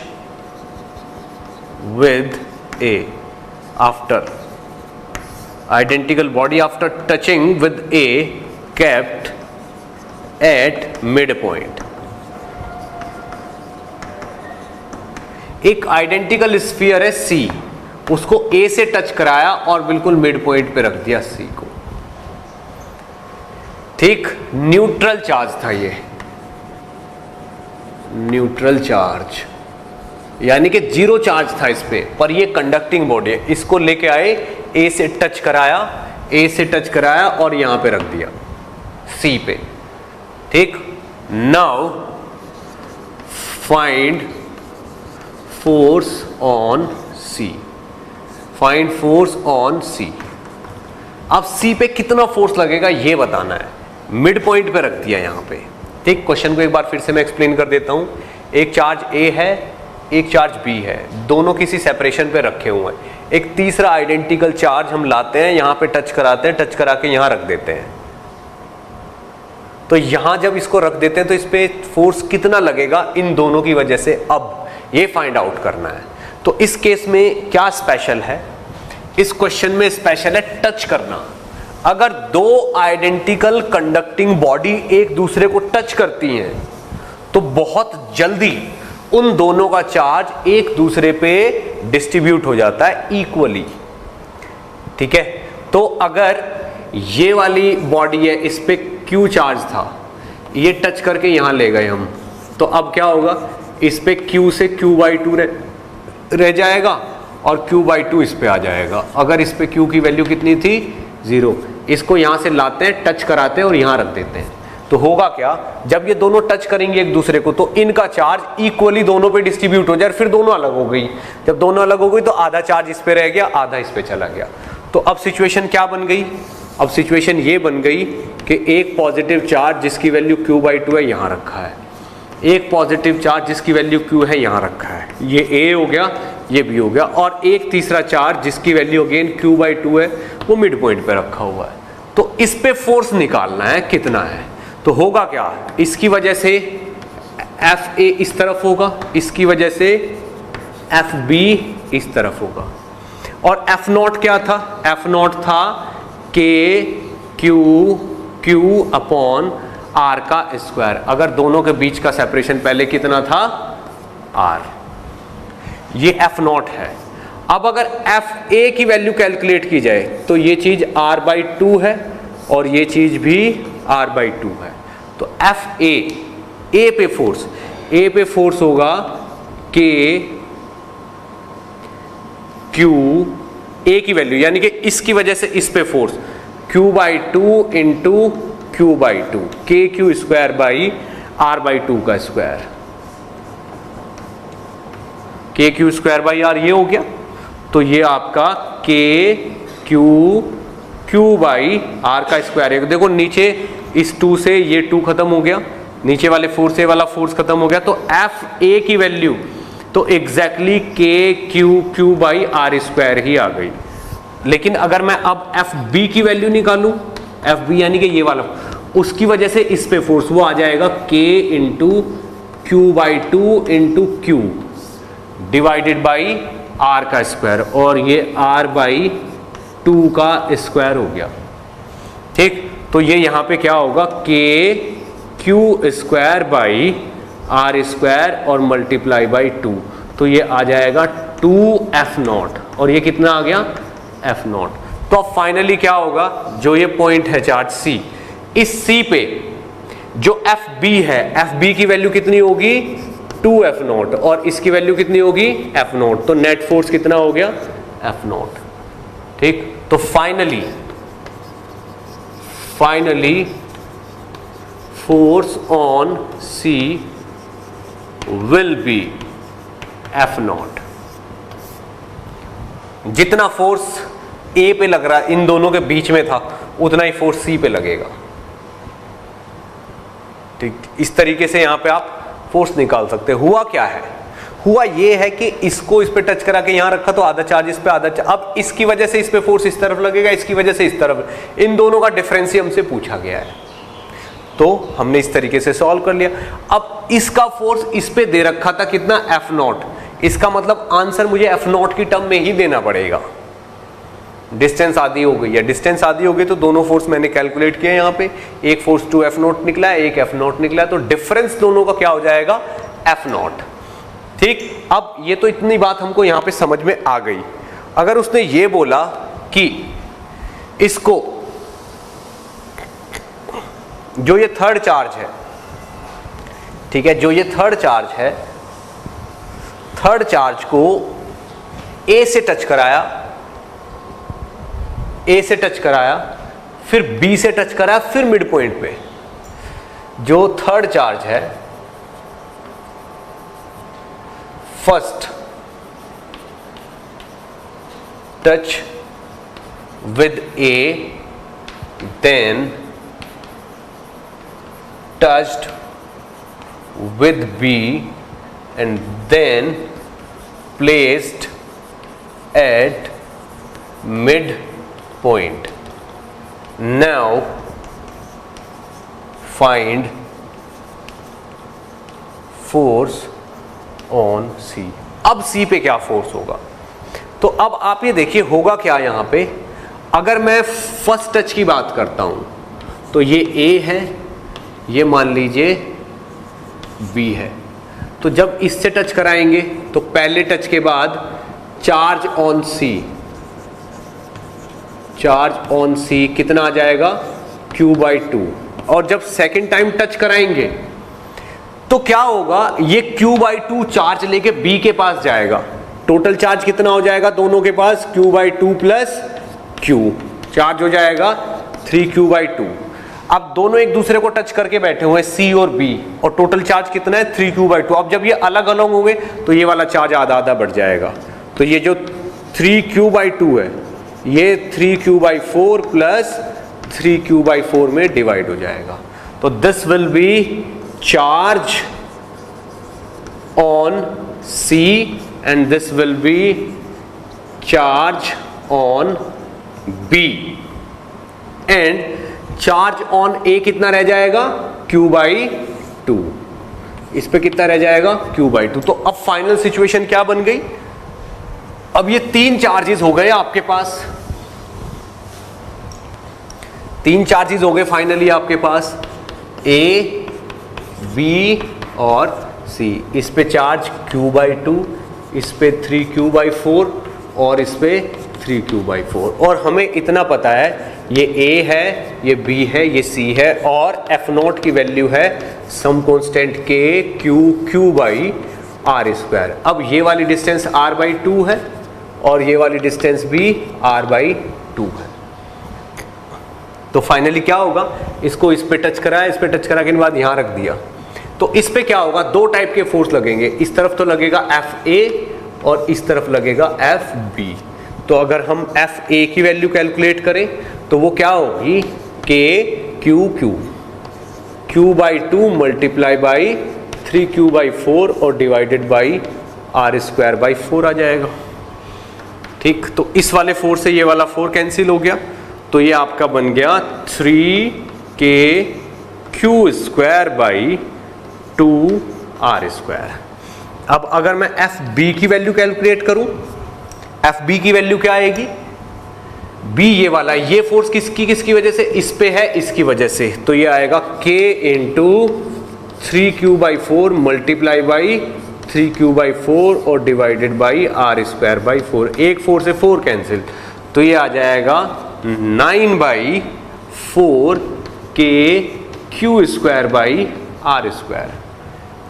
with A after, identical body after touching with A kept at midpoint। एक आइडेंटिकल स्फीयर है C, उसको A से टच कराया और बिल्कुल मिड पॉइंट पे रख दिया C को। ठीक, न्यूट्रल चार्ज था ये, न्यूट्रल चार्ज यानी कि जीरो चार्ज था इस पे, पर ये कंडक्टिंग बॉडी है, इसको लेके आए, ए से टच कराया, ए से टच कराया और यहां पे रख दिया सी पे। ठीक, now find force on C, find force on C. अब सी पे कितना फोर्स लगेगा ये बताना है, मिड पॉइंट पे रख दिया यहां पे। ठीक, क्वेश्चन को एक बार फिर से मैं एक्सप्लेन कर देता हूं। एक चार्ज ए है, एक चार्ज बी है, दोनों किसी सेपरेशन पे रखे हुए हैं। एक तीसरा आइडेंटिकल चार्ज हम लाते हैं, यहां पे टच कराते हैं, टच करा के यहां रख देते हैं। तो यहां जब इसको रख देते हैं तो इस पे फोर्स कितना लगेगा इन दोनों की वजह से, अब ये फाइंड आउट करना है। तो इस केस में क्या स्पेशल है, इस क्वेश्चन में स्पेशल है टच करना। अगर दो आइडेंटिकल कंडक्टिंग बॉडी एक दूसरे को टच करती हैं तो बहुत जल्दी उन दोनों का चार्ज एक दूसरे पे डिस्ट्रीब्यूट हो जाता है इक्वली। ठीक है, तो अगर ये वाली बॉडी है, इस पे Q चार्ज था, ये टच करके यहां ले गए हम, तो अब क्या होगा, इस पे Q से Q/2 रह जाएगा और Q/2 इस पे आ जाएगा। अगर इस पे Q की वैल्यू कितनी थी, 0, इसको यहां से लाते हैं, टच कराते हैं और यहां रख देते हैं। तो होगा क्या, जब ये दोनों टच करेंगे एक दूसरे को तो इनका चार्ज इक्वली दोनों पे डिस्ट्रीब्यूट हो जाए, फिर दोनों अलग हो गई। जब दोनों अलग हो गई तो आधा चार्ज इस पे रह गया, आधा इस पे चला गया। तो अब सिचुएशन क्या बन गई, अब सिचुएशन ये बन गई कि एक पॉजिटिव चार्ज जिसकी वैल्यू Q/2 है यहां रखा है, एक पॉजिटिव चार्ज जिसकी वैल्यू Q है यहां रखा है, ये A हो गया, ये B हो गया, और एक तीसरा चार्ज जिसकी वैल्यू अगेन Q/2 है वो मिड पॉइंट पे रखा हुआ है। तो इस पे फोर्स निकालना है कितना है। तो होगा क्या, इसकी वजह से FA इस तरफ होगा, इसकी वजह से FB इस तरफ होगा, और F0 क्या था, F0 था KQ/R का स्क्वायर। अगर दोनों के बीच का सेपरेशन पहले कितना था, R, ये F0 है। अब अगर FA की वैल्यू कैलकुलेट की जाए तो ये चीज R/2 है और ये चीज भी R/2 है। तो FA, A पे फोर्स, A पे फोर्स होगा KQ, A की वैल्यू यानी कि इसकी वजह से इस पे force Q/2 into Q/2, KQ²/R/2 का स्क्वायर, KQ²/R ये हो गया। तो ये आपका KQ/R का स्क्वायर है। देखो नीचे इस 2 से ये 2 खत्म हो गया, नीचे वाले फोर्स से वाला फोर्स खत्म हो गया, तो FA की वैल्यू तो एग्जैक्टली KQ/R² ही आ गई। लेकिन अगर मैं अब FB की वैल्यू निकालूं, FB यानी कि ये वाला, उसकी वजह से इस पे फोर्स वो आ जाएगा K into Q/2 into Q divided by R का स्क्वायर, और ये R/2 का स्क्वायर हो गया। ठीक, तो ये यहां पे क्या होगा, KQ²/R² और मल्टीप्लाई बाई 2, तो ये आ जाएगा 2F0, और ये कितना आ गया, F0। तो अब फाइनली क्या होगा, जो ये पॉइंट है चार्ज C, इस C पे जो FB है, FB की वैल्यू कितनी होगी 2F0 और इसकी वैल्यू कितनी होगी F0, तो नेट फोर्स कितना हो गया F0। ठीक, तो finally force on C will be F0। जितना फोर्स A पे लग रहा है, इन दोनों के बीच में था, उतना ही फोर्स C पे लगेगा। ठीक, इस तरीके से यहां पे आप फोर्स निकाल सकते हैं। हुआ क्या है, हुआ ये है कि इसको इस पे टच करा के यहां रखा तो आधा चार्ज इस पे, आधा अब इसकी वजह से इस पे फोर्स इस तरफ लगेगा, इसकी वजह से इस तरफ, इन दोनों का डिफरेंस ही हमसे पूछा गया है, तो हमने इस तरीके से सॉल्व कर लिया। अब इसका फोर्स इस पे दे रखा था कितना F0, इसका मतलब आंसर मुझे F0 की टर्म में ही देना पड़ेगा। डिस्टेंस आधी हो गई है, डिस्टेंस आधी हो गई तो दोनों फोर्स मैंने कैलकुलेट किए यहाँ पे, एक फोर्स 2F0 निकला है, एक F0 निकला है, तो डिफरेंस दोनों का क्या हो जाएगा F0। ठीक, अब ये तो इतनी बात हमको यहाँ पे समझ में आ गई। अगर उसने ये बोला कि इसको, जो ये थर्ड चार्ज है, ठीक है, जो ये थर्ड चार्ज है, थर्ड चार्ज को A से टच कराया, A से टच कराया, फिर B से टच कराया, फिर मिड पॉइंट पे जो थर्ड चार्ज है, first touch with A, then touched with B and then placed at mid point. Now find force on C। अब C पे क्या फोर्स होगा, तो अब आप ये देखिए होगा क्या यहां पे। अगर मैं फर्स्ट टच की बात करता हूं तो ये A है, ये मान लीजिए B है, तो जब इससे टच कराएंगे तो पहले टच के बाद चार्ज ऑन C कितना आ जाएगा Q/2, और जब सेकेंड टाइम टच कराएंगे तो क्या होगा, ये Q/2 चार्ज लेके B के पास जाएगा, टोटल चार्ज कितना हो जाएगा दोनों के पास Q/2 प्लस Q, चार्ज हो जाएगा 3Q/2। अब दोनों एक दूसरे को टच करके बैठे हुए हैं C और B, और टोटल चार्ज कितना है 3Q/2। अब जब ये अलग अलग होंगे तो ये वाला चार्ज आधा आधा बढ़ जाएगा, तो ये जो 3Q/2 है ये 3Q/4 प्लस 3Q/4 में डिवाइड हो जाएगा। तो this will be charge on C and this will be charge on B, and charge on A कितना रह जाएगा Q/2, इस पे कितना रह जाएगा Q/2। तो अब फाइनल सिचुएशन क्या बन गई, अब ये तीन चार्जेस हो गए आपके पास, तीन चार्जेस हो गए फाइनली आपके पास, A, B और C। इस पे चार्ज Q/2, इस पे 3Q/4 और इस पे 3Q/4, और हमें इतना पता है ये A है, ये B है, ये C है, और F0 की वैल्यू है सम कांस्टेंट K Q/r²। अब ये वाली डिस्टेंस r/2 है और ये वाली डिस्टेंस भी r/2 है। तो फाइनली क्या होगा, इसको इस पे टच कराया, इस पे टच करा के बाद यहां रख दिया, तो इस पे क्या होगा, दो टाइप के फोर्स लगेंगे, इस तरफ तो लगेगा FA और इस तरफ लगेगा FB। तो अगर हम FA की वैल्यू कैलकुलेट करें तो वो क्या होगी KQQ, Q/2 multiply by 3Q/4 और डिवाइडेड बाई r²/4 आ जाएगा। ठीक, तो इस वाले 4 से ये वाला 4 कैंसिल हो गया, तो ये आपका बन गया 3KQ²/2r²। अब अगर मैं FB की वैल्यू कैलकुलेट करूं, FB की वैल्यू क्या आएगी, B ये वाला, ये फोर्स किसकी वजह से, इस पे है, इसकी वजह से, तो ये आएगा K × 3Q/4 multiply by 3Q/4 और डिवाइडेड बाई r²/4। एक 4 से 4 कैंसिल, तो ये आ जाएगा 9/4 के Q square by R square.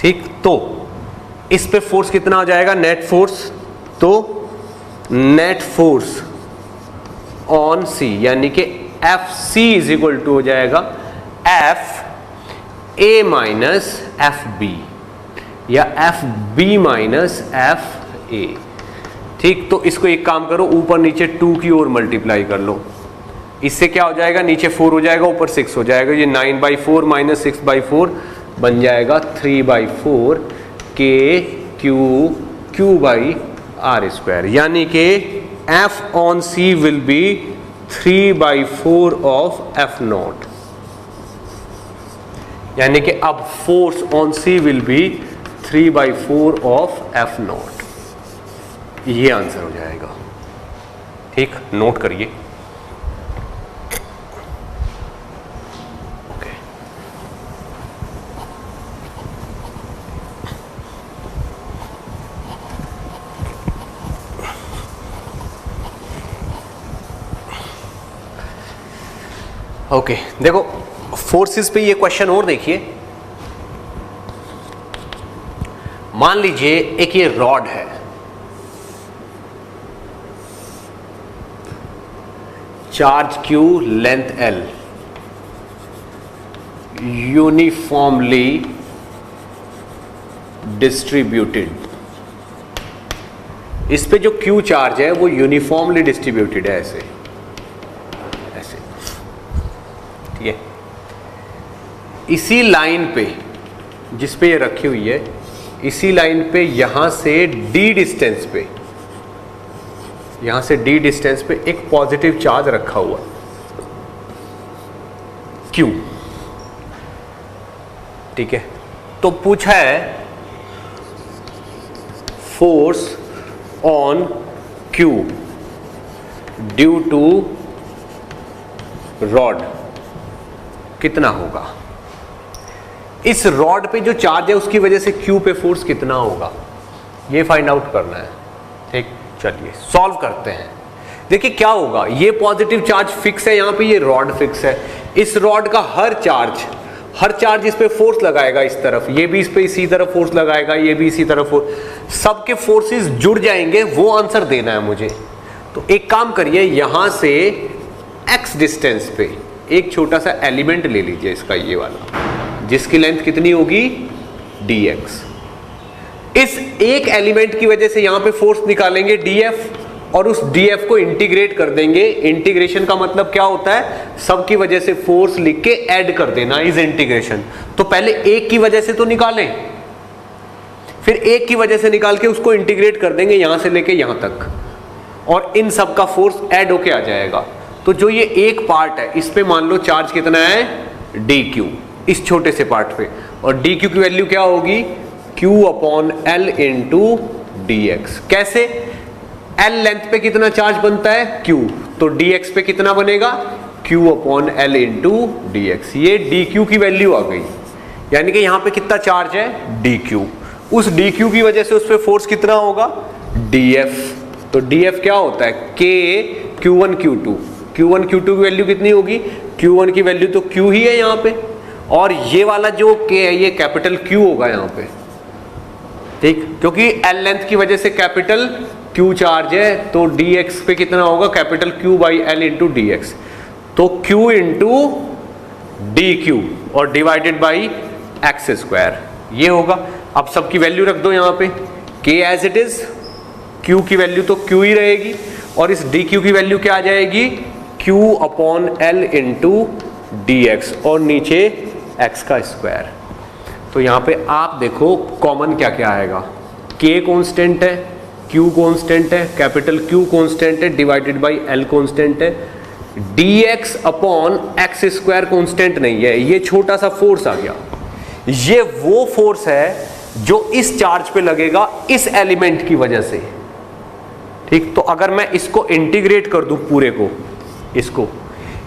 ठीक, तो इस पे फोर्स कितना आ जाएगा, नेट फोर्स, तो नेट फोर्स ऑन सी यानी कि F C is equal to हो जाएगा F A minus F B या F B minus F A. ठीक, तो इसको एक काम करो, ऊपर नीचे 2 की ओर मल्टीप्लाई कर लो, इससे क्या हो जाएगा, नीचे 4 हो जाएगा, ऊपर 6 हो जाएगा, ये 9/4 माइनस 6/4 बन जाएगा 3/4 के क्यू बाई आर स्क्वायर, यानी कि F on C will be 3/4 of F naught, यानी कि अब force on C will be 3/4 of F naught. ये आंसर हो जाएगा। ठीक, नोट करिए। ओके, देखो फोर्सेस पे ये क्वेश्चन और देखिए। मान लीजिए एक ये रॉड है, charge Q, length L, uniformly distributed. इस पे जो Q चार्ज है वो यूनिफॉर्मली डिस्ट्रीब्यूटेड है, ऐसे ऐसे, ठीक है। इसी लाइन पे जिस पे ये रखी हुई है, इसी लाइन पे यहां से d डिस्टेंस पे, यहां से d डिस्टेंस पे एक पॉजिटिव चार्ज रखा हुआ Q, ठीक है। तो पूछा है force on Q due to rod कितना होगा। इस रॉड पे जो चार्ज है उसकी वजह से Q पे फोर्स कितना होगा, ये फाइंड आउट करना है। ठीक, चलिए सॉल्व करते हैं। देखिए क्या होगा, ये पॉजिटिव चार्ज फिक्स है, यहां पे ये रॉड फिक्स है। इस रॉड का हर चार्ज इस पे फोर्स लगाएगा, इस तरफ ये भी इस पे इसी तरफ फोर्स लगाएगा, ये भी इसी तरफ फोर्स, सबके फोर्सेस जुड़ जाएंगे, वो आंसर देना है मुझे। तो एक काम करिए, यहां से x डिस्टेंस पे एक छोटा सा एलिमेंट ले लीजिए, इसका ये वाला, जिसकी लेंथ कितनी होगी dx। इस एक एलिमेंट की वजह से यहां पे फोर्स निकालेंगे df, और उस df को इंटीग्रेट कर देंगे। इंटीग्रेशन का मतलब क्या होता है, सबकी वजह से फोर्स लिख के ऐड कर देना, इज इंटीग्रेशन। तो पहले एक की वजह से तो निकालें, फिर एक की वजह से निकाल के उसको इंटीग्रेट कर देंगे यहां से लेके यहां तक, और इन सब का फोर्स ऐड होके आ जाएगा। तो जो ये एक पार्ट है, इस पे मान लो चार्ज कितना है dq, इस छोटे से पार्ट पे, और dq की वैल्यू क्या होगी, q/L इंटू dx। कैसे, L लेंथ पे कितना चार्ज बनता है q, तो dx पे कितना बनेगा q/L इंटू dx। ये dq की वैल्यू आ गई, यानी कि यहां पे कितना चार्ज है dq, उस dq की वजह से उस पे फोर्स कितना होगा df। तो df क्या होता है k q1 q2, q1 q2 की वैल्यू कितनी होगी, q1 की वैल्यू तो q ही है यहाँ पे, और ये वाला जो k है ये कैपिटल Q होगा यहाँ पे। ठीक, क्योंकि L लेंथ की वजह से कैपिटल Q चार्ज है, तो dx पे कितना होगा capital Q by L into dx। तो Q इंटू dq और डिवाइडेड बाई x स्क्वायर, ये होगा। अब सबकी वैल्यू रख दो यहाँ पे, k as it is, Q की वैल्यू तो Q ही रहेगी, और इस dq की वैल्यू क्या आ जाएगी q/L इंटू dx, और नीचे x का स्क्वायर। तो यहाँ पे आप देखो कॉमन क्या क्या आएगा, k कांस्टेंट है, q कांस्टेंट है, कैपिटल Q कांस्टेंट है, डिवाइडेड बाई L कांस्टेंट है, dx/x स्क्वायर कांस्टेंट नहीं है, ये छोटा सा फोर्स आ गया। ये वो फोर्स है जो इस चार्ज पे लगेगा इस एलिमेंट की वजह से। ठीक, तो अगर मैं इसको इंटीग्रेट कर दूं पूरे को, इसको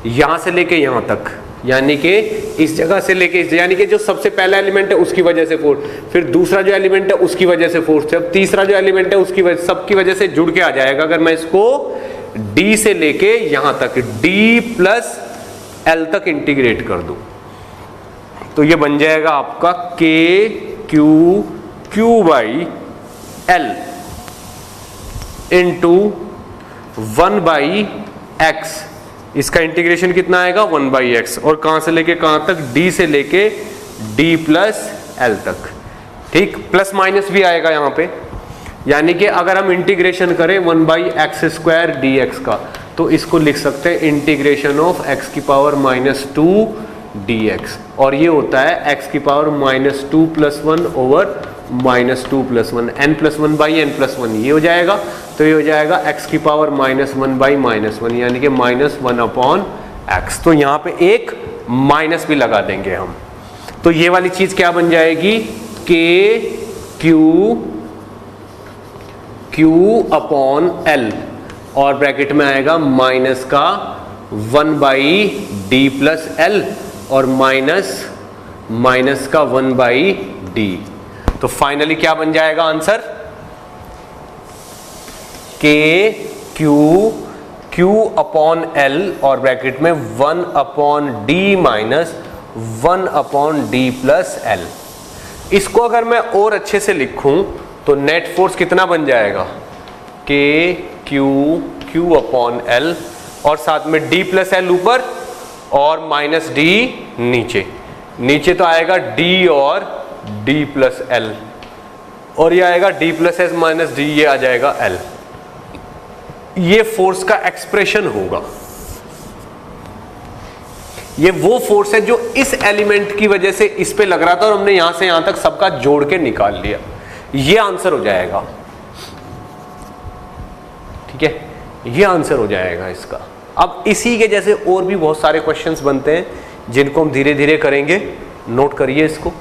यहां से लेके यहां तक, यानी कि इस जगह से लेके इस, यानी कि जो सबसे पहला एलिमेंट है उसकी वजह से फोर्स, फिर दूसरा जो एलिमेंट है उसकी वजह से फोर्स, अब तीसरा जो एलिमेंट है उसकी वजह, सबकी वजह से जुड़ के आ जाएगा। अगर मैं इसको डी से लेके यहां तक डी प्लस एल तक इंटीग्रेट कर दूं तो ये बन जाएगा आपका के Q by L into 1 by x. इसका इंटीग्रेशन कितना आएगा 1 बाई एक्स और कहां से लेके कहां तक डी से लेके डी प्लस एल तक। ठीक, प्लस माइनस भी आएगा यहां पे, यानी कि अगर हम इंटीग्रेशन करें 1 by x square D x का तो इसको लिख सकते हैं इंटीग्रेशन ऑफ एक्स की पावर -2 डी एक्स और ये होता है एक्स की power -2 + 1 over -2 + 1 n + 1 by n + 1 ये हो जाएगा। तो ये हो जाएगा x की पावर -1 बाई -1 यानी कि -1/x। तो यहाँ पे एक माइनस भी लगा देंगे हम तो ये वाली चीज क्या बन जाएगी k q अपॉन l और ब्रैकेट में आएगा माइनस का 1 बाई डी प्लस एल और माइनस का 1 बाई डी। तो फाइनली क्या बन जाएगा आंसर के क्यू अपॉन एल और ब्रैकेट में 1 upon D minus 1 upon D plus L. इसको अगर मैं और अच्छे से लिखूं तो नेट फोर्स कितना बन जाएगा के क्यू अपॉन एल और साथ में डी प्लस एल ऊपर और माइनस डी नीचे तो आएगा डी और डी प्लस एल और ये आएगा D plus S minus D, ये आ जाएगा एल। ये फोर्स का एक्सप्रेशन होगा। ये वो फोर्स है जो इस एलिमेंट की वजह से इस पे लग रहा था और हमने यहां से यहां तक सबका जोड़ के निकाल लिया। ये आंसर हो जाएगा। ठीक है, ये आंसर हो जाएगा इसका। अब इसी के जैसे और भी बहुत सारे क्वेश्चंस बनते हैं जिनको हम धीरे धीरे करेंगे। नोट करिए इसको।